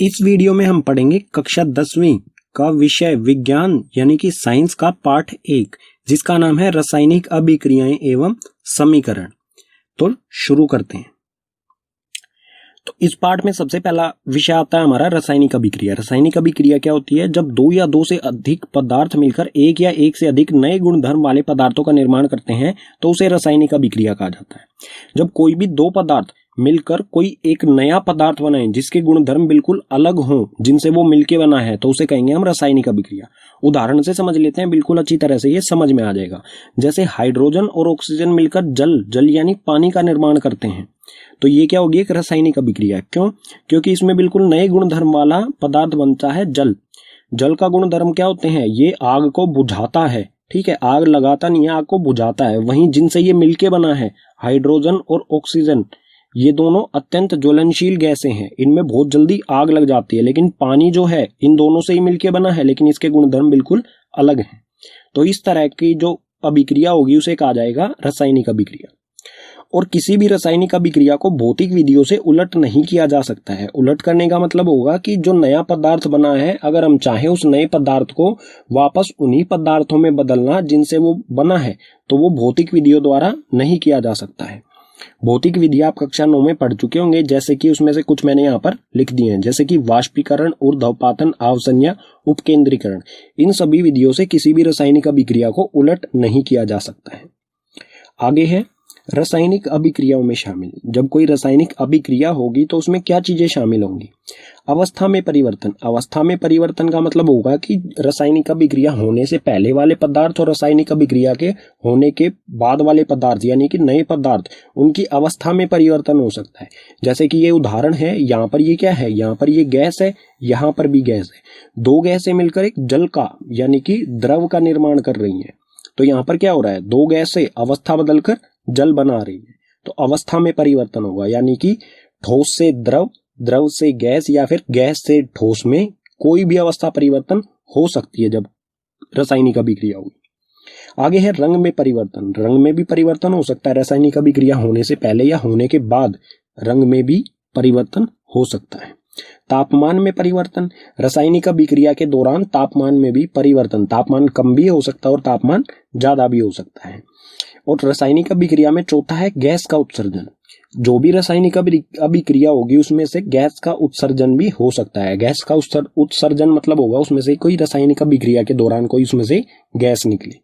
इस वीडियो में हम पढ़ेंगे कक्षा 10वीं का विषय विज्ञान यानी कि साइंस का पाठ 1 जिसका नाम है रासायनिक अभिक्रियाएं एवं समीकरण। तो शुरू करते हैं। तो इस पाठ में सबसे पहला विषय आता है हमारा रासायनिक अभिक्रिया। रासायनिक अभिक्रिया क्या होती है? जब दो या दो से अधिक पदार्थ मिलकर एक या एक से अधिक नए गुणधर्म वाले पदार्थों का निर्माण करते हैं तो उसे रासायनिक अभिक्रिया कहा जाता है। जब कोई भी दो पदार्थ मिलकर कोई एक नया पदार्थ बनाए जिसके गुणधर्म बिल्कुल अलग हों, जिनसे वो मिलके बना है, तो उसे कहेंगे हम रासायनिक अभिक्रिया। उदाहरण से समझ लेते हैं, बिल्कुल अच्छी तरह से ये समझ में आ जाएगा। जैसे हाइड्रोजन और ऑक्सीजन मिलकर जल यानी पानी का निर्माण करते हैं, तो ये क्या होगी? एक रासायनिक अभिक्रिया। क्यों? क्योंकि इसमें बिल्कुल नए गुणधर्म वाला पदार्थ बनता है जल। जल का गुणधर्म क्या होते हैं? ये आग को बुझाता है। ठीक है, आग लगाता नहीं है, आग को बुझाता है। वहीं जिनसे ये मिलके बना है हाइड्रोजन और ऑक्सीजन, ये दोनों अत्यंत ज्वलनशील गैसें हैं, इनमें बहुत जल्दी आग लग जाती है। लेकिन पानी जो है इन दोनों से ही मिलके बना है, लेकिन इसके गुणधर्म बिल्कुल अलग हैं। तो इस तरह की जो अभिक्रिया होगी उसे कहा जाएगा रासायनिक अभिक्रिया। और किसी भी रासायनिक अभिक्रिया को भौतिक विधियों से उलट नहीं किया जा सकता है। उलट करने का मतलब होगा कि जो नया पदार्थ बना है, अगर हम चाहें उस नए पदार्थ को वापस उन्हीं पदार्थों में बदलना जिनसे वो बना है, तो वो भौतिक विधियों द्वारा नहीं किया जा सकता है। भौतिक विधि आप कक्षा 9 में पढ़ चुके होंगे, जैसे कि उसमें से कुछ मैंने यहाँ पर लिख दिए हैं, जैसे कि वाष्पीकरण, ऊर्ध्वपातन, आवसंज्ञा, उपकेंद्रीकरण। इन सभी विधियों से किसी भी रासायनिक अभिक्रिया को उलट नहीं किया जा सकता है। आगे है रासायनिक अभिक्रियाओं में शामिल। जब कोई रासायनिक अभिक्रिया होगी तो उसमें क्या चीजें शामिल होंगी? अवस्था में परिवर्तन। अवस्था में परिवर्तन का मतलब होगा कि रासायनिक अभिक्रिया होने से पहले वाले पदार्थ और रासायनिक अभिक्रिया के होने के बाद वाले पदार्थ यानी कि नए पदार्थ, उनकी अवस्था में परिवर्तन हो सकता है। जैसे कि ये उदाहरण है, यहाँ पर ये क्या है? यहाँ पर ये गैस है, यहाँ पर भी गैस है। दो गैसें मिलकर एक जल का यानी कि द्रव का निर्माण कर रही है। तो यहाँ पर क्या हो रहा है? दो गैस से अवस्था बदलकर जल बना रही है, तो अवस्था में परिवर्तन होगा। यानी कि ठोस से द्रव, द्रव से गैस या फिर गैस से ठोस में कोई भी अवस्था परिवर्तन हो सकती है जब रासायनिक अभिक्रिया होगी। आगे है रंग में परिवर्तन। रंग में भी परिवर्तन हो सकता है। रासायनिक अभिक्रिया होने से पहले या होने के बाद रंग में भी परिवर्तन हो सकता है। तापमान में परिवर्तन। रासायनिक अभिक्रिया के दौरान तापमान में भी परिवर्तन, तापमान कम भी हो सकता है और तापमान ज्यादा भी हो सकता है। और रासायनिक अभिक्रिया में चौथा है गैस का उत्सर्जन। जो भी रासायनिक अभिक्रिया होगी उसमें से गैस का उत्सर्जन भी हो सकता है। गैस का उत्सर्जन मतलब होगा उसमें से कोई रासायनिक अभिक्रिया के दौरान कोई उसमें से गैस निकली।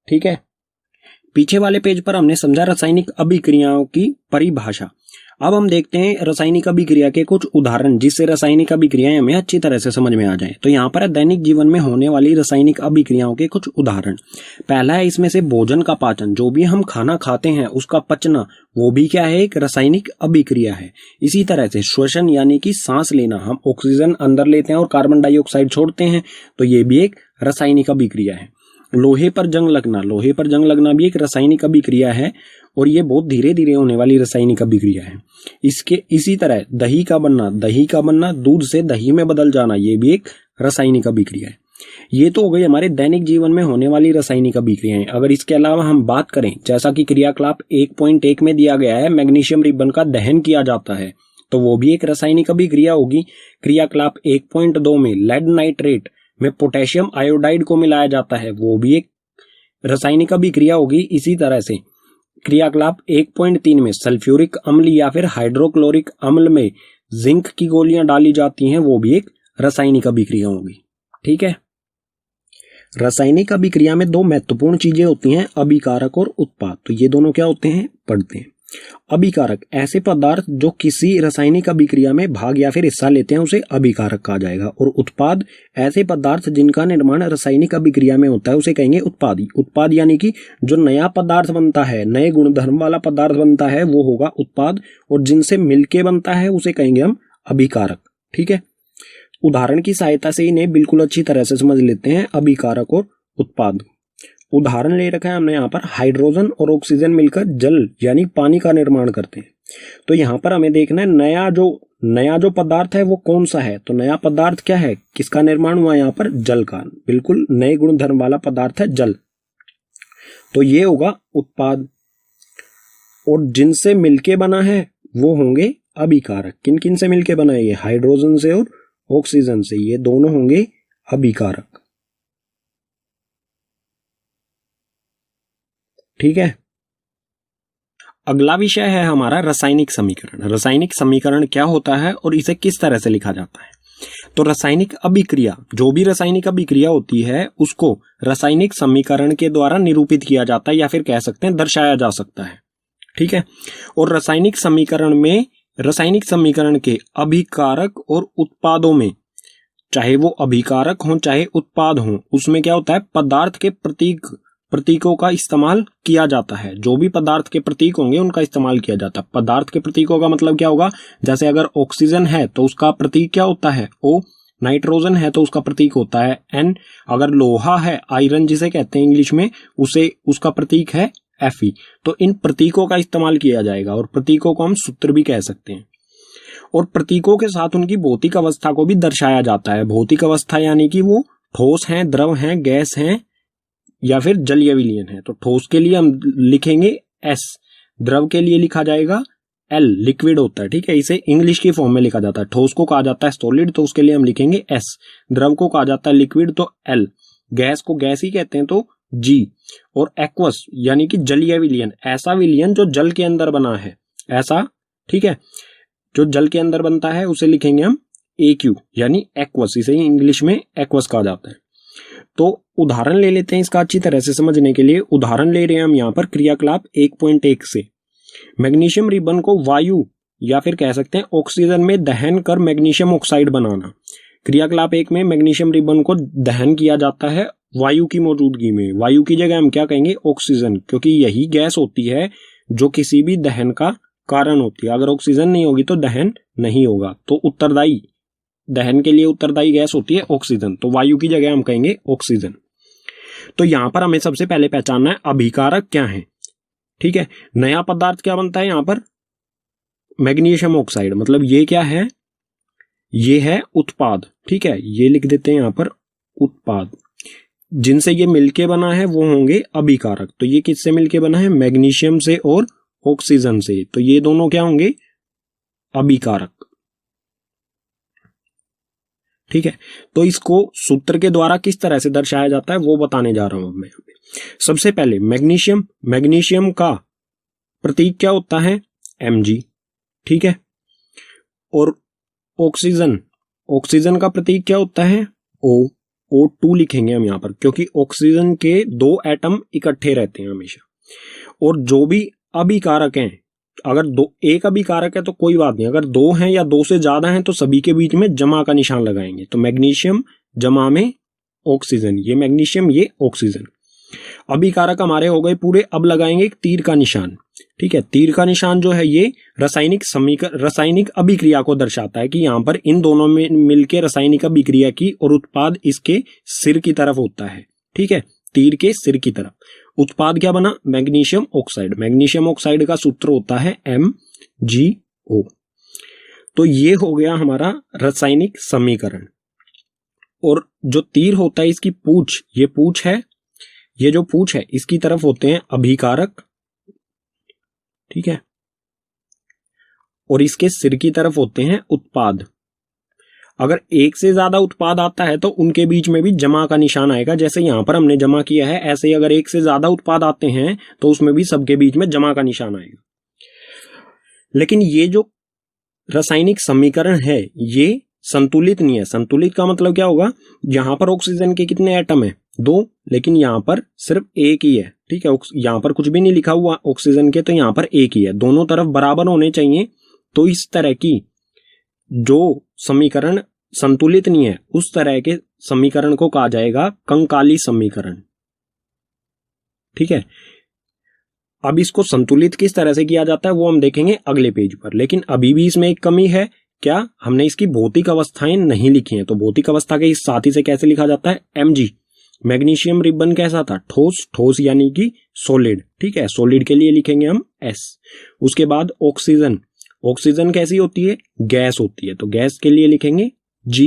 ठीक है, पीछे वाले पेज पर हमने समझा रासायनिक अभिक्रियाओं की परिभाषा। अब हम देखते हैं रासायनिक अभिक्रिया के कुछ उदाहरण जिससे रासायनिक अभिक्रियाएं हमें अच्छी तरह से समझ में आ जाए। तो यहाँ पर दैनिक जीवन में होने वाली रासायनिक अभिक्रियाओं के कुछ उदाहरण। पहला है इसमें से भोजन का पाचन। जो भी हम खाना खाते हैं उसका पचना, वो भी क्या है? एक रासायनिक अभिक्रिया है। इसी तरह से श्वसन यानी कि सांस लेना, हम ऑक्सीजन अंदर लेते हैं और कार्बन डाइऑक्साइड छोड़ते हैं, तो ये भी एक रासायनिक अभिक्रिया है। लोहे पर जंग लगना, लोहे पर जंग लगना भी एक रासायनिक अभिक्रिया है और ये बहुत धीरे धीरे होने वाली रासायनिक अभिक्रिया है। इसी तरह दही का बनना, दूध से दही में बदल जाना, ये भी एक रासायनिक अभिक्रिया है। ये तो हो गई हमारे दैनिक जीवन में होने वाली रासायनिक अभिक्रियाएं। अगर इसके अलावा हम बात करें, जैसा कि क्रियाकलाप 1.1 में दिया गया है, मैग्नीशियम रिबन का दहन किया जाता है, तो वो भी एक रासायनिक अभिक्रिया होगी। क्रियाकलाप 1.2 में लेड नाइट्रेट में पोटेशियम आयोडाइड को मिलाया जाता है, वो भी एक रासायनिक अभिक्रिया होगी। इसी तरह से क्रियाकलाप 1.3 में सल्फ्यूरिक अम्ल या फिर हाइड्रोक्लोरिक अम्ल में जिंक की गोलियां डाली जाती हैं, वो भी एक रासायनिक अभिक्रिया होगी। ठीक है, रासायनिक अभिक्रिया में दो महत्वपूर्ण चीजें होती हैं, अभिकारक और उत्पाद। तो ये दोनों क्या होते हैं? पढ़ते हैं। अभिकारक ऐसे पदार्थ जो किसी रासायनिक अभिक्रिया में भाग या फिर हिस्सा लेते हैं, उसे अभिकारक कहा जाएगा। और उत्पाद ऐसे पदार्थ जिनका निर्माण रासायनिक अभिक्रिया में होता है, उसे कहेंगे उत्पादी। उत्पाद यानी कि जो नया पदार्थ बनता है, नए गुणधर्म वाला पदार्थ बनता है, वो होगा उत्पाद। और जिनसे मिलके बनता है उसे कहेंगे हम अभिकारक। ठीक है, उदाहरण की सहायता से इन्हें बिल्कुल अच्छी तरह से समझ लेते हैं, अभिकारक और उत्पाद। उदाहरण ले रखा है हमने यहाँ पर, हाइड्रोजन और ऑक्सीजन मिलकर जल यानी पानी का निर्माण करते हैं। तो यहाँ पर हमें देखना है नया जो पदार्थ है वो कौन सा है। तो नया पदार्थ क्या है? किसका निर्माण हुआ? यहाँ पर जल का, बिल्कुल नए गुणधर्म वाला पदार्थ है जल, तो ये होगा उत्पाद। और जिनसे मिलके बना है वो होंगे अभिकारक। किन किन से मिलके बना है? ये हाइड्रोजन से और ऑक्सीजन से, ये दोनों होंगे अभिकारक। ठीक है, अगला विषय है हमारा रासायनिक समीकरण। रासायनिक समीकरण क्या होता है और इसे किस तरह से लिखा जाता है? तो रासायनिक अभिक्रिया, जो भी रासायनिक अभिक्रिया होती है उसको रासायनिक समीकरण के द्वारा निरूपित किया जाता है, या फिर कह सकते हैं दर्शाया जा सकता है। ठीक है, और रासायनिक समीकरण में, रासायनिक समीकरण के अभिकारक और उत्पादों में, चाहे वो अभिकारक हो चाहे उत्पाद हो, उसमें क्या होता है, पदार्थ के प्रतीकों का इस्तेमाल किया जाता है। जो भी पदार्थ के प्रतीक होंगे उनका इस्तेमाल किया जाता है। पदार्थ के प्रतीकों का मतलब क्या होगा, जैसे अगर ऑक्सीजन है तो उसका प्रतीक क्या होता है, O। नाइट्रोजन है तो उसका प्रतीक होता है N। अगर लोहा है, आयरन जिसे कहते हैं इंग्लिश में, उसका प्रतीक है Fe। तो इन प्रतीकों का इस्तेमाल किया जाएगा, और प्रतीकों को हम सूत्र भी कह सकते हैं। और प्रतीकों के साथ उनकी भौतिक अवस्था को भी दर्शाया जाता है। भौतिक अवस्था यानी कि वो ठोस हैं, द्रव हैं, गैस हैं, या फिर जलीय विलयन है। तो ठोस के लिए हम लिखेंगे S, द्रव के लिए लिखा जाएगा L, लिक्विड होता है। ठीक है, इसे इंग्लिश की फॉर्म में लिखा जाता है। ठोस को कहा जाता है सॉलिड, तो उसके लिए हम लिखेंगे S। द्रव को कहा जाता है लिक्विड, तो L। गैस को गैस ही कहते हैं, तो G। और एक्वस यानी कि जलीय विलयन, ऐसा विलयन जो जल के अंदर बना है, ऐसा, ठीक है, जो जल के अंदर बनता है उसे लिखेंगे हम AQ, यानी एक्वस। इसे इंग्लिश में एक्वस कहा जाता है। तो उदाहरण ले लेते हैं इसका अच्छी तरह से समझने के लिए। उदाहरण ले रहे हैं हम यहाँ पर क्रियाकलाप 1.1 से। मैग्नीशियम रिबन को वायु या फिर कह सकते हैं ऑक्सीजन में दहन कर मैग्नीशियम ऑक्साइड बनाना। क्रियाकलाप 1 में मैग्नीशियम रिबन को दहन किया जाता है वायु की मौजूदगी में। वायु की जगह हम क्या कहेंगे, ऑक्सीजन, क्योंकि यही गैस होती है जो किसी भी दहन का कारण होती है। अगर ऑक्सीजन नहीं होगी तो दहन नहीं होगा। तो उत्तरदायी, दहन के लिए उत्तरदायी गैस होती है ऑक्सीजन, तो वायु की जगह हम कहेंगे ऑक्सीजन। तो यहां पर हमें सबसे पहले पहचानना है अभिकारक क्या है। ठीक है, नया पदार्थ क्या बनता है यहां पर, मैग्नीशियम ऑक्साइड, मतलब ये क्या है, ये है उत्पाद। ठीक है, ये लिख देते हैं यहां पर उत्पाद। जिनसे ये मिलके बना है वो होंगे अभिकारक। तो ये किससे मिलके बना है, मैग्नीशियम से और ऑक्सीजन से, तो ये दोनों क्या होंगे, अभिकारक। ठीक है, तो इसको सूत्र के द्वारा किस तरह से दर्शाया जाता है वो बताने जा रहा हूं मैं। सबसे पहले मैग्नीशियम, मैग्नीशियम का प्रतीक क्या होता है, Mg। ठीक है, और ऑक्सीजन, ऑक्सीजन का प्रतीक क्या होता है, O। O2 लिखेंगे हम यहां पर, क्योंकि ऑक्सीजन के 2 एटम इकट्ठे रहते हैं हमेशा। और जो भी अभिकारक हैं, अगर एक अभिकारक है तो कोई बात नहीं, अगर 2 हैं या 2 से ज्यादा हैं तो सभी के बीच में जमा का निशान लगाएंगे। तो मैग्नीशियम जमा में ऑक्सीजन, ये मैग्नीशियम ये ऑक्सीजन। अभिकारक हमारे हो गए पूरे। अब लगाएंगे एक तीर का निशान। ठीक है, तीर का निशान जो है ये रासायनिक अभिक्रिया को दर्शाता है कि यहां पर इन दोनों में मिलकर रासायनिक अभिक्रिया की और उत्पाद इसके सिर की तरफ होता है। ठीक है, तीर के सिर की तरफ उत्पाद क्या बना, मैग्नीशियम ऑक्साइड। मैग्नीशियम ऑक्साइड का सूत्र होता है MgO। तो ये हो गया हमारा रासायनिक समीकरण। और जो तीर होता है इसकी पूंछ, ये पूंछ है, ये जो पूंछ है इसकी तरफ होते हैं अभिकारक। ठीक है, और इसके सिर की तरफ होते हैं उत्पाद। अगर एक से ज्यादा उत्पाद आता है तो उनके बीच में भी जमा का निशान आएगा, जैसे यहां पर हमने जमा किया है, ऐसे ही अगर एक से ज्यादा उत्पाद आते हैं तो उसमें भी सबके बीच में जमा का निशान आएगा। लेकिन ये जो रासायनिक समीकरण है ये संतुलित नहीं है। संतुलित का मतलब क्या होगा, यहां पर ऑक्सीजन के कितने एटम है, 2, लेकिन यहां पर सिर्फ एक ही है। ठीक है, यहां पर कुछ भी नहीं लिखा हुआ ऑक्सीजन के, तो यहां पर एक ही है। दोनों तरफ बराबर होने चाहिए। तो इस तरह की जो समीकरण संतुलित नहीं है उस तरह के समीकरण को कहा जाएगा कंकाली समीकरण। ठीक है, अब इसको संतुलित किस तरह से किया जाता है वो हम देखेंगे अगले पेज पर। लेकिन अभी भी इसमें एक कमी है, क्या, हमने इसकी भौतिक अवस्थाएं नहीं लिखी हैं। तो भौतिक अवस्था के इस साथी से कैसे लिखा जाता है, Mg। मैग्नीशियम रिबन कैसा था, ठोस, ठोस यानी कि सॉलिड। ठीक है, सॉलिड के लिए लिखेंगे हम S। उसके बाद ऑक्सीजन, ऑक्सीजन कैसी होती है, गैस होती है, तो गैस के लिए लिखेंगे G।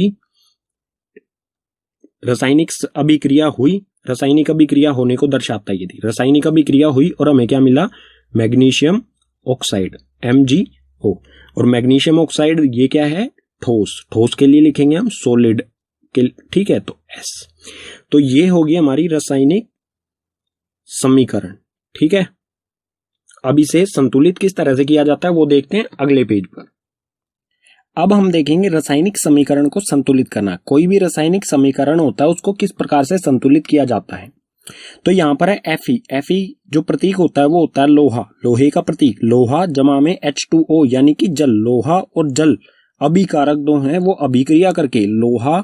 रासायनिक अभिक्रिया हुई, रासायनिक अभिक्रिया होने को दर्शाता है। यदि रासायनिक अभिक्रिया हुई और हमें क्या मिला, मैग्नीशियम ऑक्साइड MgO। और मैग्नीशियम ऑक्साइड ये क्या है, ठोस, ठोस के लिए लिखेंगे हम सॉलिड के, ठीक है, तो S। तो ये होगी हमारी रासायनिक समीकरण, ठीक है। अब इसे संतुलित किस तरह से किया जाता है वो देखते हैं अगले पेज पर। अब हम देखेंगे रासायनिक समीकरण को संतुलित करना। कोई भी रासायनिक समीकरण होता है उसको किस प्रकार से संतुलित किया जाता है। तो यहाँ पर है Fe। Fe जो प्रतीक होता है वो होता है लोहा, लोहे का प्रतीक, लोहा जमा में H2O यानी कि जल। लोहा और जल अभिकारक दो हैं, वो अभिक्रिया करके लोहा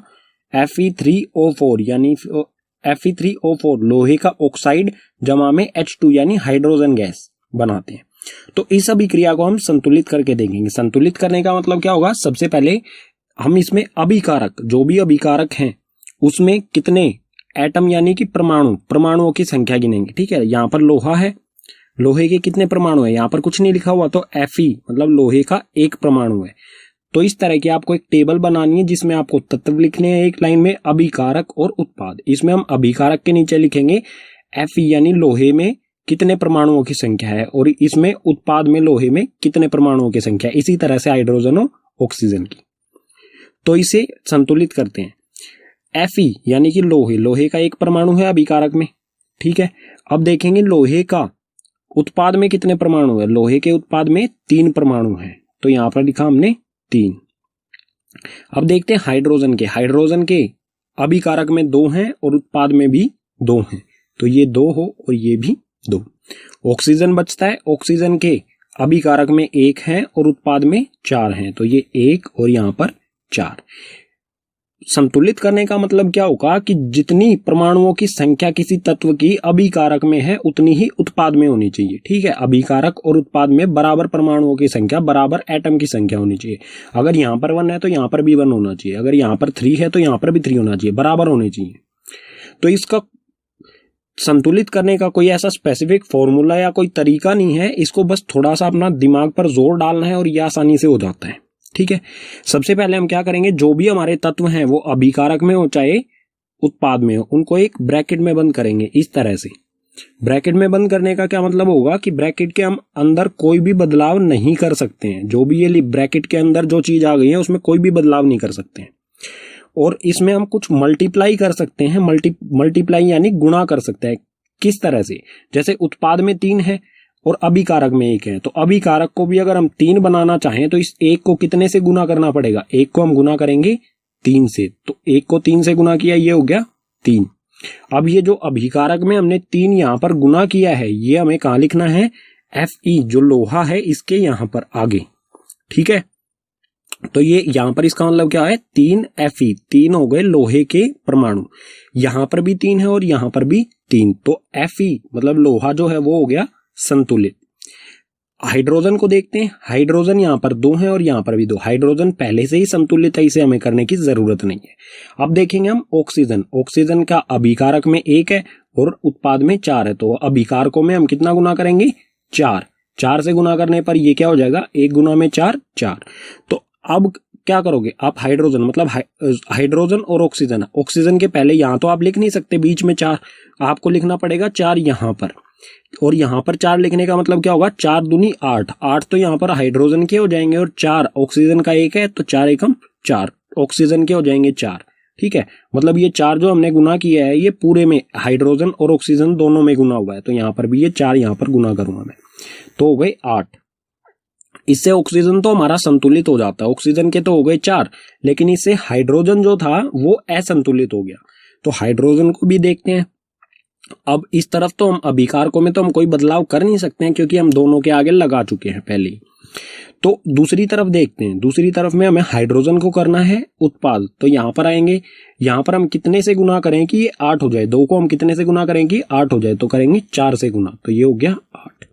Fe3O4 यानी Fe3O4 लोहे का ऑक्साइड जमा में H2 यानी हाइड्रोजन गैस बनाते हैं। तो इस अभिक्रिया को हम संतुलित करके देखेंगे। संतुलित करने का मतलब क्या होगा, सबसे पहले हम इसमें अभिकारक, जो भी अभिकारक हैं उसमें कितने एटम यानी कि परमाणुओं की संख्या गिनेंगे, ठीक है। यहाँ पर लोहा है, लोहे के कितने परमाणु है, यहाँ पर कुछ नहीं लिखा हुआ, तो Fe मतलब लोहे का एक परमाणु है। तो इस तरह की आपको एक टेबल बनानी है जिसमें आपको तत्व लिखने हैं एक लाइन में, अभिकारक और उत्पाद। इसमें हम अभिकारक के नीचे लिखेंगे Fe यानी लोहे में कितने परमाणुओं की संख्या है, और इसमें उत्पाद में लोहे में कितने परमाणुओं की संख्या है। इसी तरह से हाइड्रोजन और ऑक्सीजन की। तो इसे संतुलित करते हैं। Fe यानी कि लोहे, लोहे का एक परमाणु है अभिकारक में, ठीक है। अब देखेंगे लोहे का उत्पाद में कितने परमाणु है। लोहे के उत्पाद में 3 परमाणु हैं, तो यहां पर लिखा हमने 3। अब देखते हैं हाइड्रोजन के। हाइड्रोजन के अभिकारक में 2 हैं और उत्पाद में भी 2 हैं, तो ये 2 हो और ये भी 2। ऑक्सीजन बचता है, ऑक्सीजन के अभिकारक में 1 है और उत्पाद में 4 हैं, तो ये 1 और यहां पर 4। संतुलित करने का मतलब क्या होगा कि जितनी परमाणुओं की संख्या किसी तत्व की अभिकारक में है उतनी ही उत्पाद में होनी चाहिए, ठीक है। अभिकारक और उत्पाद में बराबर परमाणुओं की संख्या, बराबर एटम की संख्या होनी चाहिए। अगर यहाँ पर 1 है तो यहाँ पर भी 1 होना चाहिए, अगर यहाँ पर 3 है तो यहाँ पर भी 3 होना चाहिए, बराबर होने चाहिए। तो इसका संतुलित करने का कोई ऐसा स्पेसिफिक फॉर्मूला या कोई तरीका नहीं है, इसको बस थोड़ा सा अपना दिमाग पर जोर डालना है और यह आसानी से हो जाता है, ठीक है। सबसे पहले हम क्या करेंगे, जो भी हमारे तत्व हैं वो अभिकारक में हो चाहे उत्पाद में हो, उनको एक ब्रैकेट में बंद करेंगे इस तरह से। ब्रैकेट में बंद करने का क्या मतलब होगा कि ब्रैकेट के हम अंदर कोई भी बदलाव नहीं कर सकते हैं। जो भी ये ब्रैकेट के अंदर जो चीज आ गई है उसमें कोई भी बदलाव नहीं कर सकते हैं। और इसमें हम कुछ मल्टीप्लाई कर सकते हैं, मल्टीप्लाई यानी गुणा कर सकते हैं। किस तरह से, जैसे उत्पाद में 3 है और अभिकारक में 1 है, तो अभिकारक को भी अगर हम 3 बनाना चाहें तो इस 1 को कितने से गुना करना पड़ेगा, 1 को हम गुना करेंगे 3 से, तो 1 को 3 से गुना किया, ये हो गया 3। अब ये जो अभिकारक में हमने 3 यहां पर गुना किया है, ये हमें कहां लिखना है, Fe जो लोहा है इसके यहां पर आगे, ठीक है। तो ये यहां पर इसका मतलब क्या है, 3 Fe, 3 हो गए लोहे के परमाणु, यहां पर भी 3 है और यहां पर भी 3, तो Fe मतलब लोहा जो है वो हो गया संतुलित। हाइड्रोजन को देखते हैं, हाइड्रोजन यहां पर 2 है और यहां पर भी 2, हाइड्रोजन पहले से ही संतुलित है, इसे हमें करने की जरूरत नहीं है। अब देखेंगे हम ऑक्सीजन, ऑक्सीजन का अभिकारक में 1 है और उत्पाद में 4 है, तो अभिकारकों में हम कितना गुना करेंगे, 4, 4 से गुना करने पर ये क्या हो जाएगा, 1 गुना में 4, 4। तो अब क्या करोगे आप, हाइड्रोजन मतलब हाइड्रोजन और ऑक्सीजन, ऑक्सीजन के पहले यहां तो आप लिख नहीं सकते बीच में 4, आपको लिखना पड़ेगा 4 यहां पर, और यहां पर 4 लिखने का मतलब क्या होगा, 4 दूनी 8, 8 तो यहां पर हाइड्रोजन के हो जाएंगे और 4 ऑक्सीजन का 1 है, तो 4 एकम 4 ऑक्सीजन के हो जाएंगे 4, ठीक है। मतलब ये 4 जो हमने गुना किया है ये पूरे में हाइड्रोजन और ऑक्सीजन दोनों में गुना हुआ है, तो यहां पर भी ये 4 यहां पर गुना करूंगा मैं, तो हो गए 8। इससे ऑक्सीजन तो हमारा संतुलित हो जाता है, ऑक्सीजन के तो हो गए 4, लेकिन इससे हाइड्रोजन जो था वो असंतुलित हो गया, तो हाइड्रोजन को भी देखते हैं। अब इस तरफ तो हम अभिकारकों में तो हम कोई बदलाव कर नहीं सकते हैं क्योंकि हम दोनों के आगे लगा चुके हैं पहले ही। तो दूसरी तरफ देखते हैं, दूसरी तरफ में हमें हाइड्रोजन को करना है उत्पाद, तो यहां पर आएंगे, यहां पर हम कितने से गुना करें कि ये 8 हो जाए, 2 को हम कितने से गुना करें कि 8 हो जाए, तो करेंगे 4 से गुना, तो ये हो गया 8,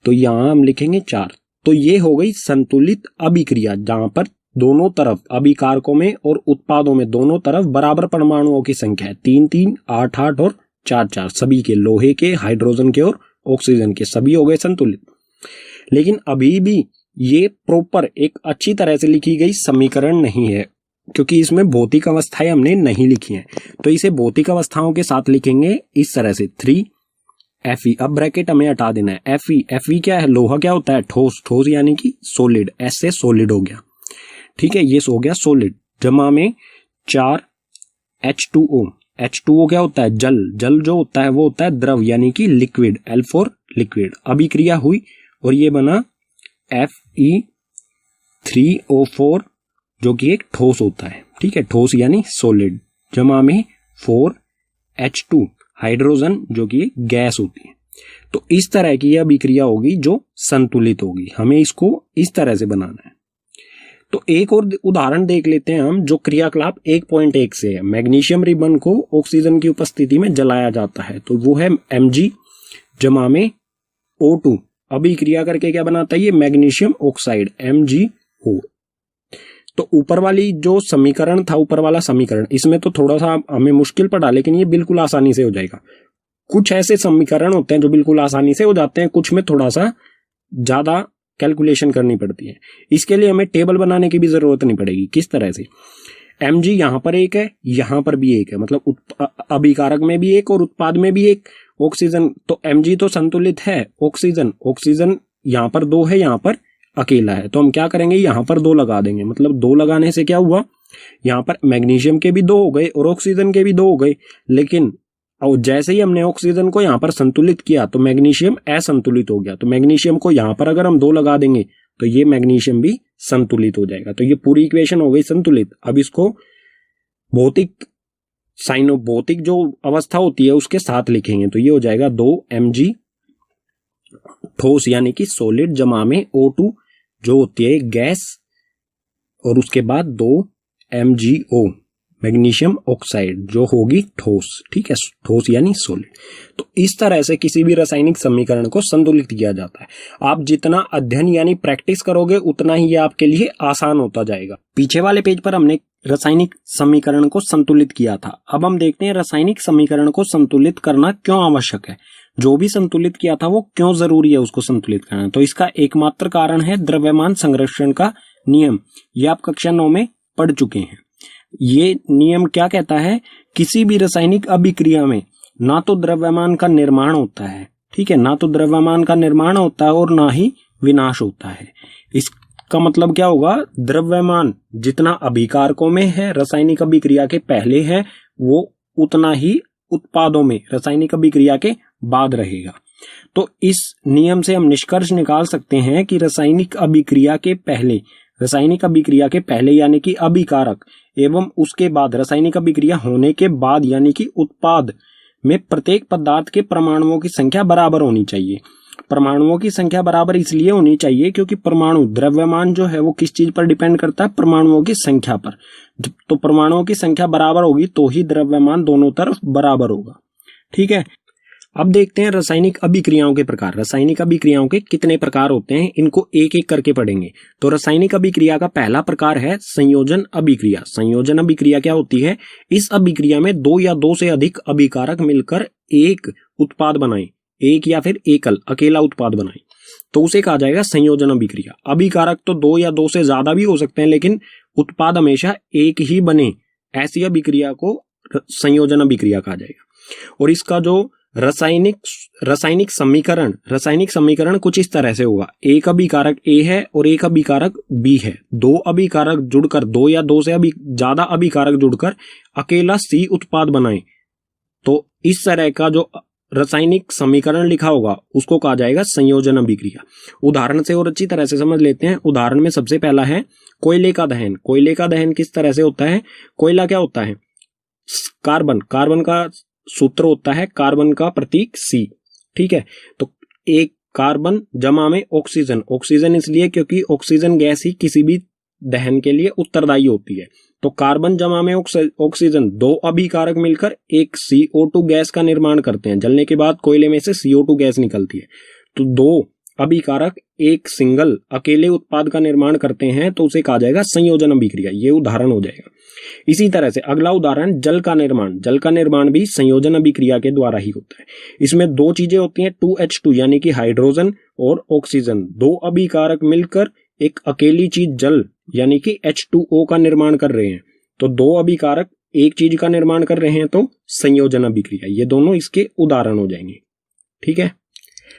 तो यहां हम लिखेंगे 4। तो ये हो गई संतुलित अभिक्रिया, जहां पर दोनों तरफ अभिकारकों में और उत्पादों में दोनों तरफ बराबर परमाणुओं की संख्या है, 3 3 8 8 और 4 4, सभी के, लोहे के, हाइड्रोजन के और ऑक्सीजन के, सभी हो गए संतुलित। लेकिन अभी भी ये प्रॉपर एक अच्छी तरह से लिखी गई समीकरण नहीं है, क्योंकि इसमें भौतिक अवस्थाएं हमने नहीं लिखी हैं, तो इसे भौतिक अवस्थाओं के साथ लिखेंगे इस तरह से 3 Fe। अब ब्रैकेट हमें हटा देना है, Fe क्या है, लोहा क्या होता है, ठोस, ठोस यानी कि सॉलिड, S से सॉलिड हो गया, ठीक है, ये हो गया सॉलिड। जमा में 4 H2O। H2O क्या होता है? जल। जल जो होता है वो होता है द्रव यानी कि लिक्विड, L फॉर लिक्विड। अभिक्रिया हुई और ये बना Fe3O4 जो कि एक ठोस होता है। ठीक है, ठोस यानी सॉलिड। जमा में 4H2 हाइड्रोजन जो कि एक गैस होती है। तो इस तरह की यह अभिक्रिया होगी जो संतुलित होगी। हमें इसको इस तरह से बनाना है। तो एक और उदाहरण देख लेते हैं हम, जो क्रियाकलाप 1.1 से है। मैग्नीशियम रिबन को ऑक्सीजन की उपस्थिति में जलाया जाता है, तो वो है Mg जमा में O2। अभिक्रिया करके क्या बनाता है ये? Magnesium oxide MgO। तो ऊपर वाली जो समीकरण था, ऊपर वाला समीकरण, इसमें तो थोड़ा सा हमें मुश्किल पड़ा, लेकिन ये बिल्कुल आसानी से हो जाएगा। कुछ ऐसे समीकरण होते हैं जो बिल्कुल आसानी से हो जाते हैं, कुछ में थोड़ा सा ज्यादा कैलकुलेशन करनी पड़ती है। इसके लिए हमें टेबल बनाने की भी जरूरत नहीं पड़ेगी। किस तरह से? Mg यहां पर एक है, यहां पर भी एक है, मतलब अभिकारक में भी एक और उत्पाद में भी एक। ऑक्सीजन तो Mg तो संतुलित है। ऑक्सीजन यहां पर 2 है, यहां पर अकेला है। तो हम क्या करेंगे? यहां पर 2 लगा देंगे। मतलब 2 लगाने से क्या हुआ? यहां पर मैग्नीशियम के भी 2 हो गए और ऑक्सीजन के भी 2 हो गए। लेकिन और जैसे ही हमने ऑक्सीजन को यहां पर संतुलित किया तो मैग्नीशियम असंतुलित हो गया। तो मैग्नीशियम को यहां पर अगर हम 2 लगा देंगे तो ये मैग्नीशियम भी संतुलित हो जाएगा। तो ये पूरी इक्वेशन हो गई संतुलित। अब इसको भौतिक जो अवस्था होती है उसके साथ लिखेंगे, तो ये हो जाएगा 2Mg ठोस यानी कि सॉलिड जमा में O2 जो होती है गैस, और उसके बाद 2MgO मैग्नीशियम ऑक्साइड जो होगी ठोस। ठीक है, ठोस यानी सॉलिड। तो इस तरह से किसी भी रासायनिक समीकरण को संतुलित किया जाता है। आप जितना अध्ययन यानी प्रैक्टिस करोगे उतना ही ये आपके लिए आसान होता जाएगा। पीछे वाले पेज पर हमने रासायनिक समीकरण को संतुलित किया था। अब हम देखते हैं रासायनिक समीकरण को संतुलित करना क्यों आवश्यक है। जो भी संतुलित किया था वो क्यों जरूरी है उसको संतुलित करना। तो इसका एकमात्र कारण है द्रव्यमान संरक्षण का नियम। ये आप कक्षा 9 में पढ़ चुके हैं। ये नियम क्या कहता है? किसी भी रासायनिक अभिक्रिया में ना तो द्रव्यमान का निर्माण होता है, ठीक है, ना तो द्रव्यमान का निर्माण होता है और ना ही विनाश होता है। इसका मतलब क्या होगा? द्रव्यमान जितना अभिकारकों में है रासायनिक अभिक्रिया के पहले है, वो उतना ही उत्पादों में रासायनिक अभिक्रिया के बाद रहेगा। तो इस नियम से हम निष्कर्ष निकाल सकते हैं कि रासायनिक अभिक्रिया के पहले यानी कि अभिकारक एवं उसके बाद रासायनिक अभिक्रिया होने के बाद यानी कि उत्पाद में प्रत्येक पदार्थ के परमाणुओं की संख्या बराबर होनी चाहिए। परमाणुओं की संख्या बराबर इसलिए होनी चाहिए क्योंकि परमाणु द्रव्यमान जो है वो किस चीज पर डिपेंड करता है? परमाणुओं की संख्या पर। तो परमाणुओं की संख्या बराबर होगी तो ही द्रव्यमान दोनों तरफ बराबर होगा। ठीक है, अब देखते हैं रासायनिक अभिक्रियाओं के प्रकार। रासायनिक अभिक्रियाओं के कितने प्रकार होते हैं, इनको एक एक करके पढ़ेंगे। तो रासायनिक अभिक्रिया का पहला प्रकार है संयोजन अभिक्रिया। संयोजन अभिक्रिया क्या होती है? इस अभिक्रिया में 2 या 2 से अधिक अभिकारक मिलकर एक उत्पाद बनाएं, एक या फिर एकल अकेला उत्पाद बनाएं, तो उसे कहा जाएगा संयोजन अभिक्रिया। अभिकारक तो 2 या 2 से ज्यादा भी हो सकते हैं, लेकिन उत्पाद हमेशा एक ही बने, ऐसी अभिक्रिया को संयोजन अभिक्रिया कहा जाएगा। और इसका जो रासायनिक समीकरण कुछ इस तरह से होगा। एक अभिकारक A है और एक अभिकारक B है। 2 अभिकारक जुड़कर 2 या 2 से ज्यादा अभिकारक जुड़कर अकेला C उत्पाद बनाएं, तो इस तरह का जो रासायनिक समीकरण लिखा होगा उसको कहा जाएगा संयोजन अभिक्रिया। उदाहरण से और अच्छी तरह से समझ लेते हैं। उदाहरण में सबसे पहला है कोयले का दहन। कोयले का दहन किस तरह से होता है? कोयला क्या होता है? कार्बन का सूत्र होता है, कार्बन का प्रतीक C। ठीक है, तो एक कार्बन जमा में ऑक्सीजन इसलिए क्योंकि ऑक्सीजन गैस ही किसी भी दहन के लिए उत्तरदायी होती है। तो कार्बन जमा में ऑक्सीजन, 2 अभिकारक मिलकर एक CO2 गैस का निर्माण करते हैं। जलने के बाद कोयले में से CO2 गैस निकलती है। तो 2 अभिकारक एक सिंगल अकेले उत्पाद का निर्माण करते हैं, तो उसे कहा जाएगा संयोजन अभिक्रिया। ये उदाहरण हो जाएगा। इसी तरह से अगला उदाहरण जल का निर्माण भी संयोजन अभिक्रिया के द्वारा ही होता है। इसमें 2 चीजें होती हैं, 2H2 यानी कि हाइड्रोजन और ऑक्सीजन। 2 अभिकारक मिलकर एक अकेली चीज जल यानी कि H2O का निर्माण कर रहे हैं। तो 2 अभिकारक एक चीज का निर्माण कर रहे हैं तो संयोजन अभिक्रिया। ये दोनों इसके उदाहरण हो जाएंगे। ठीक है,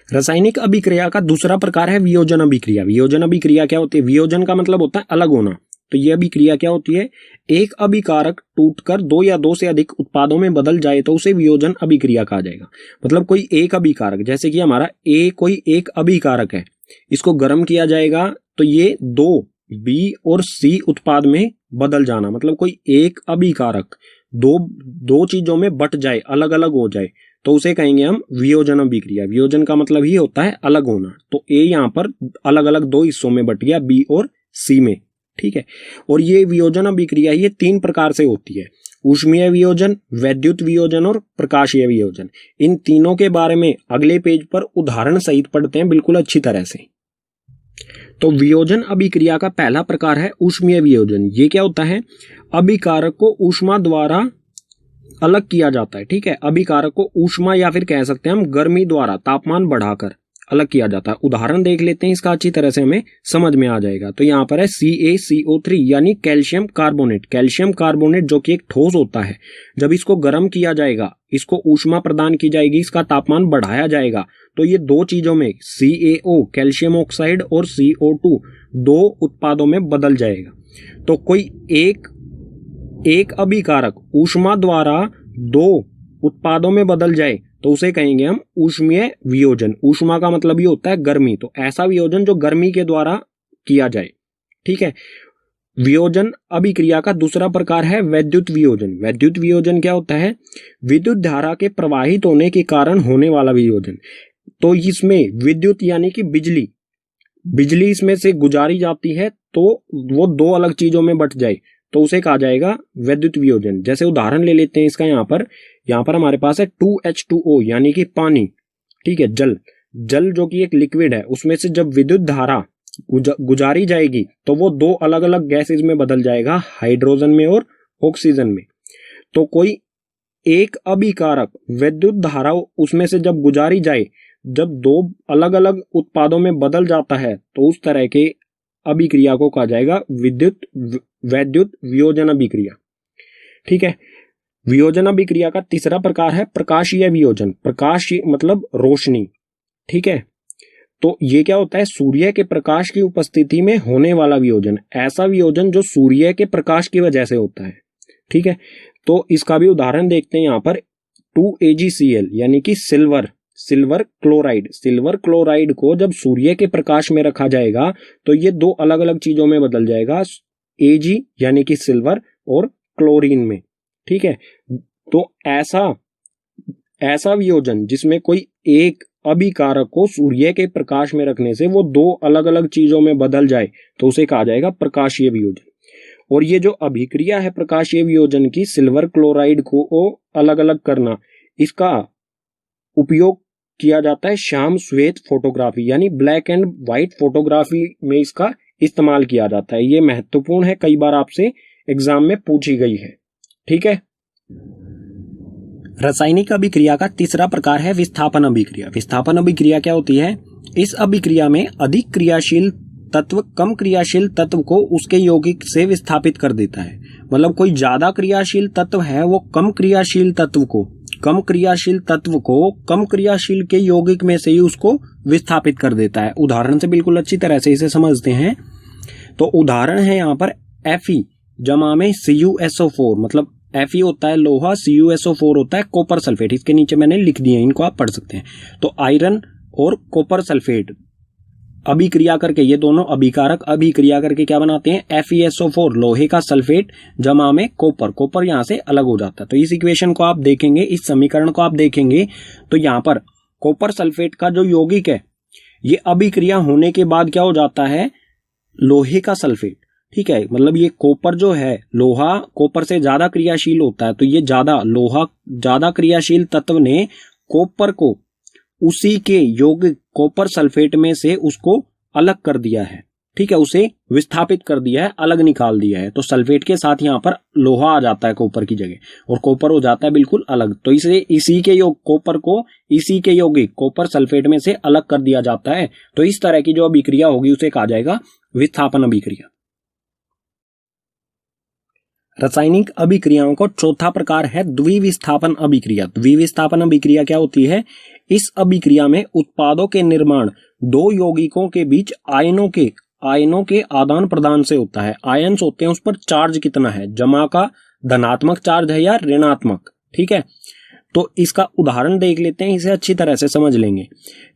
रासायनिक अभिक्रिया का दूसरा प्रकार है वियोजन अभिक्रिया। वियोजन अभिक्रिया क्या होती है? वियोजन का मतलब होता है अलग होना। तो ये अभिक्रिया क्या होती है? एक अभिकारक टूटकर दो या दो से अधिक उत्पादों में बदल जाए तो उसे वियोजन अभिक्रिया कहा जाएगा। मतलब कोई एक अभिकारक, जैसे कि हमारा ए कोई एक अभिकारक है, इसको गर्म किया जाएगा तो ये दो बी और सी उत्पाद में बदल जाना, मतलब कोई एक अभिकारक दो चीजों में बट जाए, अलग अलग हो जाए, तो उसे कहेंगे हम वियोजन अभिक्रिया। वियोजन का मतलब ही होता है अलग होना। तो ए यहाँ पर अलग अलग दो हिस्सों में बट गया, बी और सी में, ठीक है। और ये वियोजन अभिक्रिया ये तीन प्रकार से होती है, ऊष्मीय वियोजन, वैद्युत वियोजन और प्रकाशीय वियोजन। इन तीनों के बारे में अगले पेज पर उदाहरण सहित पढ़ते हैं बिल्कुल अच्छी तरह से। तो वियोजन अभिक्रिया का पहला प्रकार है ऊष्मीय वियोजन। ये क्या होता है? अभिकारक को ऊष्मा द्वारा अलग किया जाता है, ठीक है। अभिकारक को ऊष्मा या फिर कह सकते हैं हम गर्मी द्वारा तापमान बढ़ाकर अलग किया जाता है। उदाहरण देख लेते हैं, इसका अच्छी तरह से हमें समझ में आ जाएगा। तो यहाँ पर है CaCO3 यानी कैल्शियम कार्बोनेट। कैल्शियम कार्बोनेट जो कि एक ठोस होता है, जब इसको गर्म किया जाएगा, इसको ऊष्मा प्रदान की जाएगी, इसका तापमान बढ़ाया जाएगा, तो ये दो चीजों में CaO कैल्शियम ऑक्साइड और CO2 दो उत्पादों में बदल जाएगा। तो कोई एक अभिकारक ऊष्मा द्वारा दो उत्पादों में बदल जाए तो उसे कहेंगे हम ऊष्मीय वियोजन। ऊष्मा का मतलब ये होता है गर्मी, तो ऐसा वियोजन जो गर्मी के द्वारा किया जाए, ठीक है। वियोजन अभिक्रिया का दूसरा प्रकार है वैद्युत वियोजन। वैद्युत वियोजन क्या होता है? विद्युत धारा के प्रवाहित होने के कारण होने वाला वियोजन। तो इसमें विद्युत यानी कि बिजली इसमें से गुजारी जाती है, तो वो दो अलग चीजों में बट जाए तो उसे कहा जाएगा वैद्युत वियोजन। जैसे उदाहरण ले लेते हैं इसका, यहाँ पर हमारे पास है 2H2O यानी कि पानी, ठीक है। जल जो कि एक लिक्विड है, उसमें से जब विद्युत धारा गुजारी जाएगी तो वो दो अलग अलग गैसेज में बदल जाएगा, हाइड्रोजन में और ऑक्सीजन में। तो कोई एक अभिकारक विद्युत धारा उसमें से जब गुजारी जाए, जब दो अलग अलग उत्पादों में बदल जाता है, तो उस तरह के अभिक्रिया को कहा जाएगा वैद्युत वियोजन अभिक्रिया, ठीक है। वियोजन अभिक्रिया का तीसरा प्रकार है प्रकाशीय वियोजन। प्रकाश मतलब रोशनी, ठीक है। तो ये क्या होता है? सूर्य के प्रकाश की उपस्थिति में होने वाला वियोजन। ऐसा वियोजन जो सूर्य के प्रकाश की वजह से होता है, ठीक है। तो इसका भी उदाहरण देखते हैं यहाँ पर 2AgCl यानी कि सिल्वर क्लोराइड। सिल्वर क्लोराइड को जब सूर्य के प्रकाश में रखा जाएगा तो ये दो अलग अलग चीजों में बदल जाएगा, Ag यानी कि सिल्वर और क्लोरीन में, ठीक है। तो ऐसा वियोजन जिसमें कोई एक अभिकारक को सूर्य के प्रकाश में रखने से वो दो अलग अलग चीजों में बदल जाए तो उसे कहा जाएगा प्रकाशीय वियोजन। और ये जो अभिक्रिया है प्रकाशीय वियोजन की, सिल्वर क्लोराइड को अलग अलग करना, इसका उपयोग किया जाता है श्याम श्वेत फोटोग्राफी यानी ब्लैक एंड व्हाइट फोटोग्राफी में इसका इस्तेमाल किया जाता है। ये महत्वपूर्ण है, कई बार आपसे एग्जाम में पूछी गई है, ठीक है। रासायनिक अभिक्रिया का तीसरा प्रकार है विस्थापन अभिक्रिया। विस्थापन अभिक्रिया क्या होती है? इस अभिक्रिया में अधिक क्रियाशील तत्व कम क्रियाशील तत्व को उसके यौगिक से विस्थापित कर देता है। मतलब कोई ज्यादा क्रियाशील तत्व है, वो कम क्रियाशील तत्व को कम क्रियाशील के यौगिक में से ही उसको विस्थापित कर देता है। उदाहरण से बिल्कुल अच्छी तरह से इसे समझते हैं। तो उदाहरण है यहाँ पर Fe जमा में CuSO4, मतलब Fe होता है लोहा, CuSO4 होता है कॉपर सल्फेट। इसके नीचे मैंने लिख दिए, इनको आप पढ़ सकते हैं। तो आयरन और कॉपर सल्फेट अभिक्रिया करके, ये दोनों अभिकारक अभिक्रिया करके क्या बनाते हैं? FeSO4 लोहे का सल्फेट जमा में कॉपर यहाँ से अलग हो जाता है। तो इस इक्वेशन को आप देखेंगे, इस समीकरण को आप देखेंगे तो यहाँ पर कॉपर सल्फेट का जो यौगिक है, ये अभिक्रिया होने के बाद क्या हो जाता है? लोहे का सल्फेट, ठीक है। मतलब ये कॉपर जो है, लोहा कॉपर से ज्यादा क्रियाशील होता है, तो ये लोहा ज्यादा क्रियाशील तत्व ने कॉपर को उसी के यौगिक कॉपर सल्फेट में से उसको अलग कर दिया है, ठीक है। उसे विस्थापित कर दिया है, अलग निकाल दिया है। तो सल्फेट के साथ यहाँ पर लोहा आ जाता है कॉपर की जगह, और कॉपर हो जाता है बिल्कुल अलग। तो इसी के कॉपर को इसी के यौगिक कॉपर सल्फेट में से अलग कर दिया जाता है। तो इस तरह की जो अभिक्रिया होगी उसे कहा जाएगा विस्थापन अभिक्रिया। रासायनिक अभिक्रियाओं का चौथा प्रकार है द्विविस्थापन अभिक्रिया। द्विविस्थापन अभिक्रिया क्या होती है? इस अभिक्रिया में उत्पादों के निर्माण दो यौगिकों के बीच आयनों के आयनों के आदान प्रदान से होता है। आयन्स होते हैं, उस पर चार्ज कितना है, जमा का धनात्मक चार्ज है या ऋणात्मक। ठीक है, तो इसका उदाहरण देख लेते हैं, इसे अच्छी तरह से समझ लेंगे।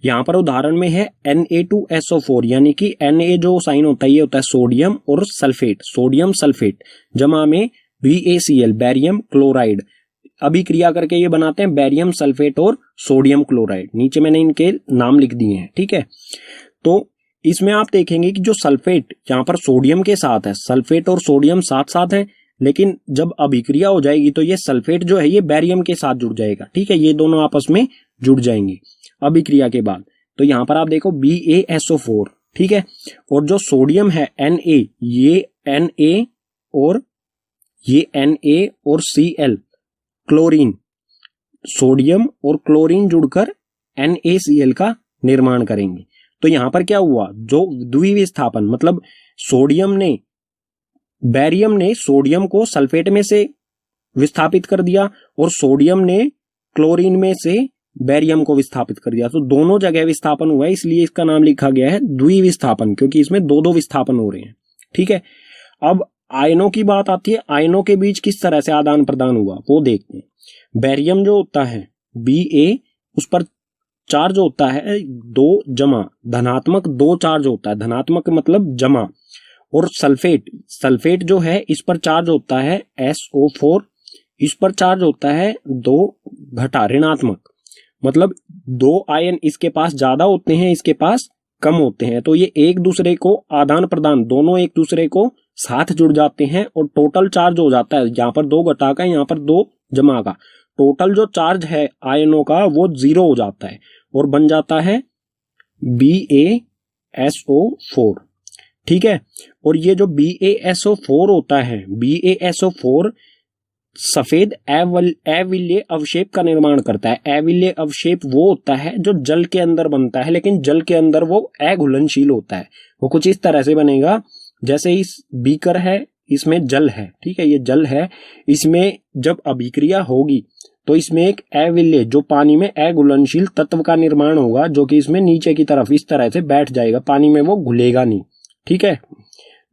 यहां पर उदाहरण में है Na2SO4, यानी कि Na जो साइन होता है ये होता है सोडियम और सल्फेट, सोडियम सल्फेट, जमा में BaCl बैरियम क्लोराइड, अभिक्रिया करके ये बनाते हैं बैरियम सल्फेट और सोडियम क्लोराइड। नीचे मैंने इनके नाम लिख दिए हैं। ठीक है, तो इसमें आप देखेंगे कि जो सल्फेट यहाँ पर सोडियम के साथ है, सल्फेट और सोडियम साथ साथ है, लेकिन जब अभिक्रिया हो जाएगी तो ये सल्फेट जो है ये बैरियम के साथ जुड़ जाएगा। ठीक है, ये दोनों आपस में जुड़ जाएंगे अभिक्रिया के बाद। तो यहां पर आप देखो BaSO4। ठीक है, और जो सोडियम है Na, ये Na और Cl क्लोरीन, सोडियम और क्लोरीन जुड़कर NaCl का निर्माण करेंगे। तो यहां पर क्या हुआ, जो द्विविस्थापन मतलब बैरियम ने सोडियम को सल्फेट में से विस्थापित कर दिया और सोडियम ने क्लोरीन में से बैरियम को विस्थापित कर दिया। तो दोनों जगह विस्थापन हुआ है, इसलिए इसका नाम लिखा गया है द्विविस्थापन, क्योंकि इसमें दो दो विस्थापन हो रहे हैं। ठीक है, अब आयनों की बात आती है, आयनों के बीच किस तरह से आदान प्रदान हुआ वो देखते हैं। बैरियम जो होता है Ba, उस पर चार्ज होता है 2 जमा, धनात्मक 2 चार्ज होता है, धनात्मक मतलब जमा। और सल्फेट जो है इस पर चार्ज होता है SO4, इस पर चार्ज होता है 2 घटा ऋणात्मक, मतलब 2 आयन इसके पास ज्यादा होते हैं, इसके पास कम होते हैं। तो ये एक दूसरे को आदान प्रदान, दोनों एक दूसरे को साथ जुड़ जाते हैं और टोटल चार्ज हो जाता है, यहाँ पर 2 घटा का, यहाँ पर 2 जमा का, टोटल जो चार्ज है आयनों का वो 0 हो जाता है और बन जाता है BaSO4। ठीक है, और ये जो BaSO4 होता है, BaSO4 सफेद अविल्य अवशेप का निर्माण करता है। अविल्य अवशेप वो होता है जो जल के अंदर बनता है, लेकिन जल के अंदर वो अघुलनशील होता है। वो कुछ इस तरह से बनेगा, जैसे इस बीकर है, इसमें जल है। ठीक है, ये जल है, इसमें जब अभिक्रिया होगी तो इसमें एक अविल्य जो पानी में अघुलनशील तत्व का निर्माण होगा, जो कि इसमें नीचे की तरफ इस तरह से बैठ जाएगा, पानी में वो घुलेगा नहीं। ठीक है,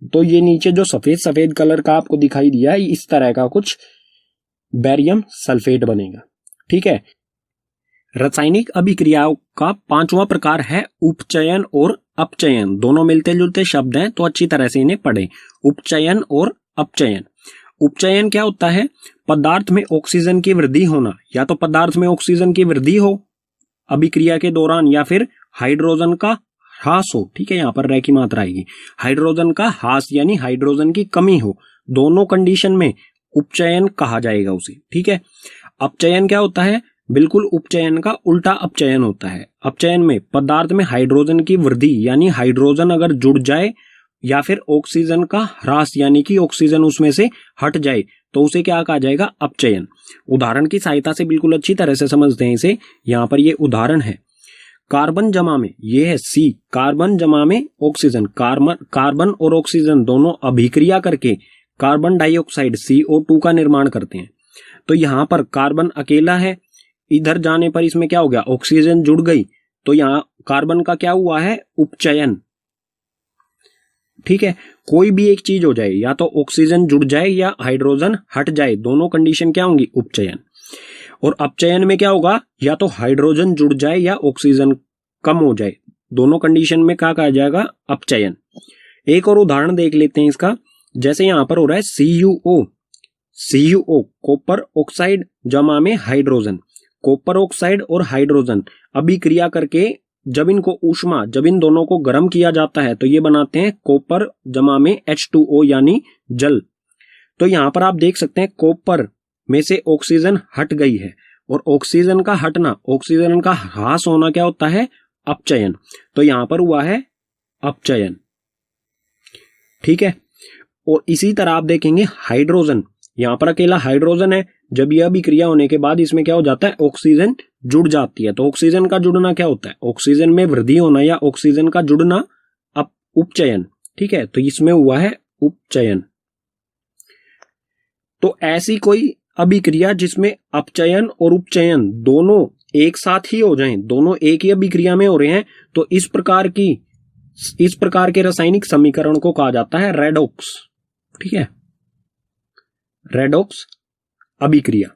तो ये नीचे जो सफेद सफेद कलर का आपको दिखाई दिया है, इस तरह का कुछ बैरियम सल्फेट बनेगा। ठीक है, रासायनिक अभिक्रियाओं का 5वां प्रकार है उपचयन और अपचयन। दोनों मिलते जुलते शब्द हैं, तो अच्छी तरह से इन्हें पढ़ें, उपचयन और अपचयन। उपचयन क्या होता है, पदार्थ में ऑक्सीजन की वृद्धि होना, या तो पदार्थ में ऑक्सीजन की वृद्धि हो अभिक्रिया के दौरान, या फिर हाइड्रोजन का ह्रास हो। ठीक है, यहां पर रह की मात्रा आएगी, हाइड्रोजन का ह्रास यानी हाइड्रोजन की कमी हो, दोनों कंडीशन में उपचयन कहा जाएगा उसे। ठीक है, अपचयन क्या होता है, बिल्कुल उपचयन का उल्टा अपचयन होता है। अपचयन में पदार्थ में हाइड्रोजन की वृद्धि यानी हाइड्रोजन अगर जुड़ जाए, या फिर ऑक्सीजन का ह्रास यानी कि ऑक्सीजन उसमें से हट जाए, तो उसे क्या कहा जाएगा, अपचयन। उदाहरण की सहायता से बिल्कुल अच्छी तरह से समझते हैं इसे। यहां पर ये उदाहरण है, कार्बन जमा में, ये है C, कार्बन जमा में ऑक्सीजन, कार्बन और ऑक्सीजन दोनों अभिक्रिया करके कार्बन डाइऑक्साइड CO2 का निर्माण करते हैं। तो यहां पर कार्बन अकेला है, इधर जाने पर इसमें क्या हो गया, ऑक्सीजन जुड़ गई, तो यहां कार्बन का क्या हुआ है, उपचयन। ठीक है, कोई भी एक चीज हो जाए, या तो ऑक्सीजन जुड़ जाए या हाइड्रोजन हट जाए, दोनों कंडीशन क्या होंगी, उपचयन। और अपचयन में क्या होगा, या तो हाइड्रोजन जुड़ जाए या ऑक्सीजन कम हो जाए, दोनों कंडीशन में क्या कहा जाएगा, अपचयन। एक और उदाहरण देख लेते हैं इसका, जैसे यहां पर हो रहा है CuO, कॉपर ऑक्साइड जमा में हाइड्रोजन, कॉपर ऑक्साइड और हाइड्रोजन अभिक्रिया करके जब इन दोनों को गर्म किया जाता है तो ये बनाते हैं कॉपर जमा में H2O यानी जल। तो यहां पर आप देख सकते हैं कॉपर में से ऑक्सीजन हट गई है, और ऑक्सीजन का हटना, ऑक्सीजन का ह्रास होना क्या होता है, अपचयन। तो यहां पर हुआ है अपचयन। ठीक है, और इसी तरह आप देखेंगे हाइड्रोजन, यहां पर अकेला हाइड्रोजन है, जब यह अभिक्रिया होने के बाद इसमें क्या हो जाता है, ऑक्सीजन जुड़ जाती है। तो ऑक्सीजन का जुड़ना क्या होता है, ऑक्सीजन में वृद्धि होना या ऑक्सीजन का जुड़ना उपचयन। ठीक है, तो इसमें हुआ है उपचयन। तो ऐसी कोई अभिक्रिया जिसमें अपचयन और उपचयन दोनों एक साथ ही हो जाएं, दोनों एक ही अभिक्रिया में हो रहे हैं, तो इस प्रकार की इस प्रकार के रासायनिक समीकरण को कहा जाता है रेडॉक्स। ठीक है, रेडॉक्स अभिक्रिया।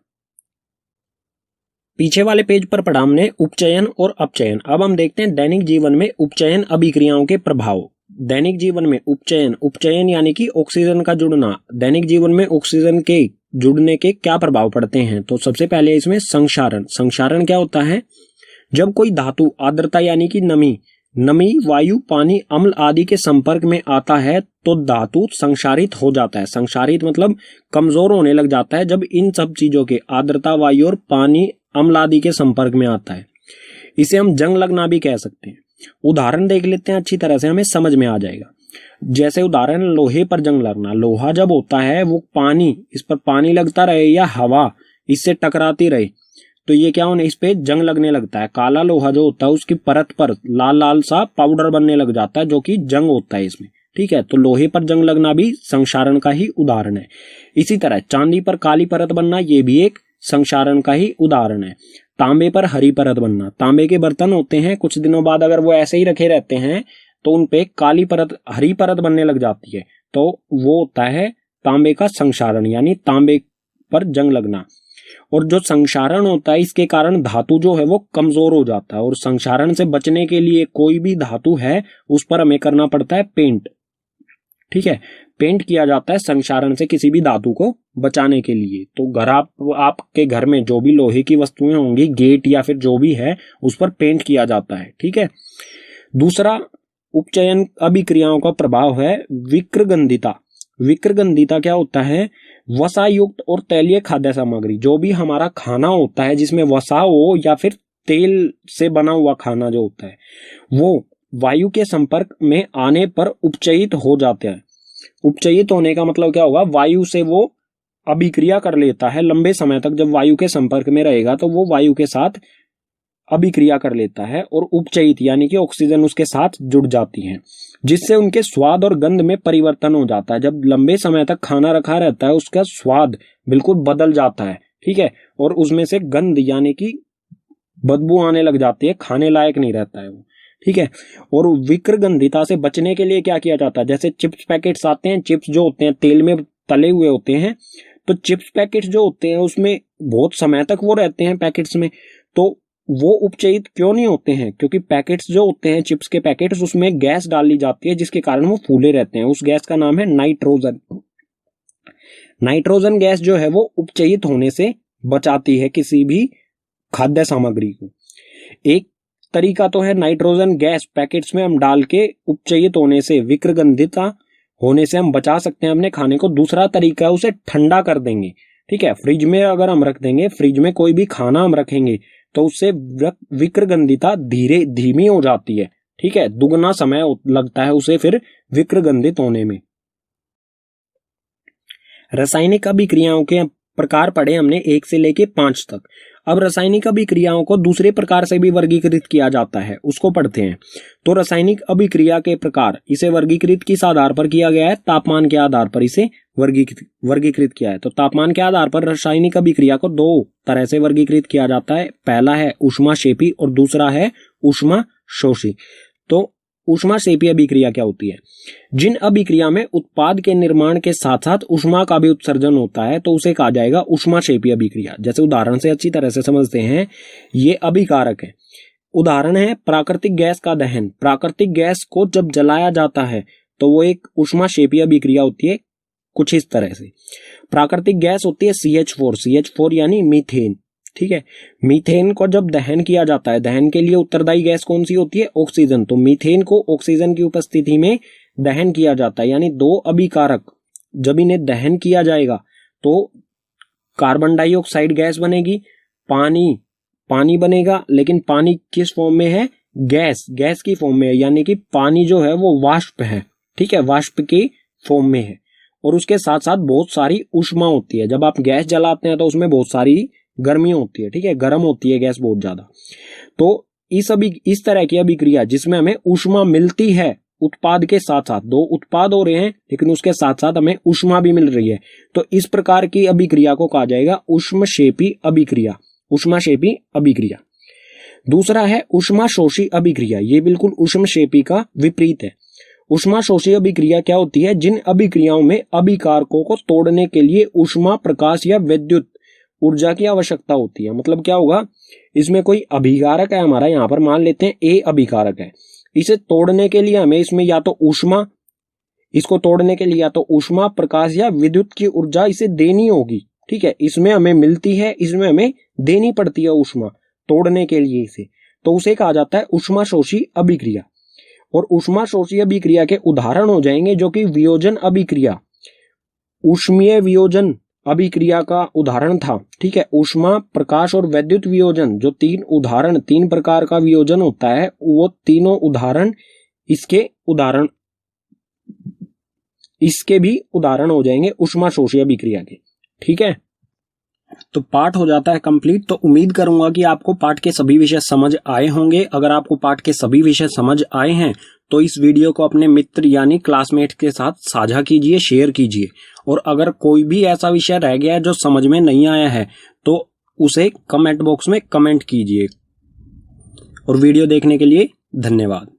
पीछे वाले पेज पर पढ़ा हमने उपचयन और अपचयन। अब हम देखते हैं दैनिक जीवन में उपचयन अभिक्रियाओं के प्रभाव। दैनिक जीवन में उपचयन, उपचयन यानी कि ऑक्सीजन का जुड़ना, दैनिक जीवन में ऑक्सीजन के जुड़ने के क्या प्रभाव पड़ते हैं। तो सबसे पहले इसमें संक्षारण। संक्षारण क्या होता है? जब कोई धातु आर्द्रता यानी कि नमी वायु, पानी, अम्ल आदि के संपर्क में आता है तो धातु संक्षारित हो जाता है। संक्षारित मतलब कमजोर होने लग जाता है जब इन सब चीजों के आर्द्रता, वायु और पानी, अम्ल आदि के संपर्क में आता है। इसे हम जंग लगना भी कह सकते हैं। उदाहरण देख लेते हैं, अच्छी तरह से हमें समझ में आ जाएगा। जैसे उदाहरण, लोहे पर जंग लगना। लोहा जब होता है वो पानी, इस पर पानी लगता रहे या हवा इससे टकराती रहे तो ये क्या होने, इस पे जंग लगने लगता है। काला लोहा जो होता है उसकी परत पर लाल लाल सा पाउडर बनने लग जाता है जो कि जंग होता है इसमें। ठीक है, तो लोहे पर जंग लगना भी संक्षारण का ही उदाहरण है। इसी तरह चांदी पर काली परत बनना, ये भी एक संक्षारण का ही उदाहरण है। तांबे पर हरी परत बनना। तांबे के बर्तन होते हैं, कुछ दिनों बाद अगर वो ऐसे ही रखे रहते हैं तो उनपे काली परत, हरी परत बनने लग जाती है, तो वो होता है तांबे का संक्षारण, यानी तांबे पर जंग लगना। और जो संक्षारण होता है इसके कारण धातु जो है वो कमजोर हो जाता है, और संक्षारण से बचने के लिए कोई भी धातु है उस पर हमें करना पड़ता है पेंट। ठीक है, पेंट किया जाता है संक्षारण से किसी भी धातु को बचाने के लिए। तो आपके घर में जो भी लोहे की वस्तुएं होंगी, गेट या फिर जो भी है, उस पर पेंट किया जाता है। ठीक है, दूसरा उपचयन अभिक्रियाओं का प्रभाव है विक्रगंधिता। विक्रगंधिता क्या होता है? वसा युक्त और तैलीय खाद्य सामग्री, जो भी हमारा खाना होता है जिसमें वसा हो या फिर तेल से बना हुआ खाना जो होता है, वो वायु के संपर्क में आने पर उपचयित हो जाते हैं। उपचयित होने का मतलब क्या होगा? वायु से वो अभिक्रिया कर लेता है। लंबे समय तक जब वायु के संपर्क में रहेगा तो वो वायु के साथ अभिक्रिया कर लेता है, और उपचयित यानी कि ऑक्सीजन उसके साथ जुड़ जाती है, जिससे उनके स्वाद और गंध में परिवर्तन हो जाता है। जब लंबे समय तक खाना रखा रहता है उसका स्वाद बिल्कुल बदल जाता है। ठीक है, और उसमें से गंध यानी कि बदबू आने लग जाती है, खाने लायक नहीं रहता है वो। ठीक है, और विक्रगंधिता से बचने के लिए क्या किया जाता है? जैसे चिप्स पैकेट्स आते हैं, चिप्स जो होते हैं तेल में तले हुए होते हैं, तो चिप्स पैकेट्स जो होते हैं उसमें बहुत समय तक वो रहते हैं पैकेट्स में, तो वो उपचयित क्यों नहीं होते हैं? क्योंकि पैकेट्स जो होते हैं, चिप्स के पैकेट्स, उसमें गैस डाली जाती है जिसके कारण वो फूले रहते हैं। उस गैस का नाम है नाइट्रोजन। नाइट्रोजन गैस जो है वो उपचयित होने से बचाती है किसी भी खाद्य सामग्री को। एक तरीका तो है नाइट्रोजन गैस पैकेट्स में हम डाल के उपचयित होने से, विक्रगंधिता होने से हम बचा सकते हैं अपने खाने को। दूसरा तरीका है उसे ठंडा कर देंगे। ठीक है, फ्रिज में अगर हम रख देंगे, फ्रिज में कोई भी खाना हम रखेंगे तो उससे विक्रगंधिता धीमी हो जाती है। ठीक है, दुगना समय लगता है उसे फिर विक्रगंधित होने में। रासायनिक अभिक्रियाओं के प्रकार पढ़े हमने 1 से लेके 5 तक। अब रासायनिक अभिक्रियाओं को दूसरे प्रकार से भी वर्गीकृत किया जाता है, उसको पढ़ते हैं। तो रासायनिक अभिक्रिया के प्रकार, इसे वर्गीकृत किस आधार पर किया गया है? तापमान के आधार पर इसे वर्गीकृत किया है। तो तापमान के आधार पर रासायनिक अभिक्रिया को 2 तरह से वर्गीकृत किया जाता है। पहला है ऊष्माक्षेपी और दूसरा है ऊष्माशोषी। तो ऊष्माक्षेपी अभिक्रिया क्या होती है? जिन अभिक्रिया में उत्पाद के निर्माण के साथ साथ ऊष्मा का भी उत्सर्जन होता है तो उसे कहा जाएगा ऊष्माक्षेपी अभिक्रिया। जैसे उदाहरण से अच्छी तरह से समझते हैं, ये अभिकारक है। उदाहरण है प्राकृतिक गैस का दहन। प्राकृतिक गैस को जब जलाया जाता है तो वो एक ऊष्माक्षेपी अभिक्रिया होती है कुछ इस तरह से। प्राकृतिक गैस होती है CH4 यानी मीथेन। ठीक है, मीथेन को जब दहन किया जाता है, दहन के लिए उत्तरदायी गैस कौन सी होती है? ऑक्सीजन। तो मीथेन को ऑक्सीजन की उपस्थिति में दहन किया जाता है, यानी 2 अभिकारक जब इन्हें दहन किया जाएगा तो कार्बन डाइऑक्साइड गैस बनेगी, पानी बनेगा, लेकिन पानी किस फॉर्म में है? गैस की फॉर्म में है, यानी कि पानी जो है वो वाष्प है। ठीक है, वाष्प की फॉर्म में है, और उसके साथ साथ बहुत सारी ऊष्मा होती है। जब आप गैस जलाते हैं तो उसमें बहुत सारी गर्मी होती है। ठीक है, गर्म होती है गैस बहुत ज्यादा। तो इस तरह की अभिक्रिया जिसमें हमें ऊष्मा मिलती है उत्पाद के साथ साथ, 2 उत्पाद हो रहे हैं लेकिन उसके साथ साथ हमें ऊष्मा भी मिल रही है, तो इस प्रकार की अभिक्रिया को कहा जाएगा ऊष्मक्षेपी अभिक्रिया। ऊष्माक्षेपी अभिक्रिया। दूसरा है ऊष्माशोषी अभिक्रिया, ये बिल्कुल ऊष्मक्षेपी का विपरीत है। ऊष्माशोषी अभिक्रिया क्या होती है? जिन अभिक्रियाओं में अभिकारकों को तोड़ने के लिए ऊष्मा, प्रकाश या विद्युत ऊर्जा की आवश्यकता होती है। मतलब क्या होगा, इसमें कोई अभिकारक है हमारा, यहाँ पर मान लेते हैं ए अभिकारक है, इसे तोड़ने के लिए हमें इसमें या तो ऊष्मा, इसको तोड़ने के लिए या तो ऊष्मा, प्रकाश या विद्युत की ऊर्जा इसे देनी होगी। ठीक है, इसमें हमें मिलती है, इसमें हमें देनी पड़ती है ऊष्मा तोड़ने के लिए इसे, तो उसे कहा जाता है ऊष्माशोषी अभिक्रिया। और ऊष्माशोषी अभिक्रिया के उदाहरण हो जाएंगे जो कि वियोजन अभिक्रिया, ऊष्मीय वियोजन अभिक्रिया का उदाहरण था। ठीक है, ऊष्मा, प्रकाश और विद्युत वियोजन, जो तीन प्रकार का वियोजन होता है, वो तीनों उदाहरण इसके भी उदाहरण हो जाएंगे ऊष्माशोषी अभिक्रिया के। ठीक है, तो पाठ हो जाता है कंप्लीट। तो उम्मीद करूंगा कि आपको पाठ के सभी विषय समझ आए होंगे। अगर आपको पाठ के सभी विषय समझ आए हैं तो इस वीडियो को अपने मित्र यानी क्लासमेट के साथ साझा कीजिए, शेयर कीजिए। और अगर कोई भी ऐसा विषय रह गया है जो समझ में नहीं आया है तो उसे कमेंट बॉक्स में कमेंट कीजिए। और वीडियो देखने के लिए धन्यवाद।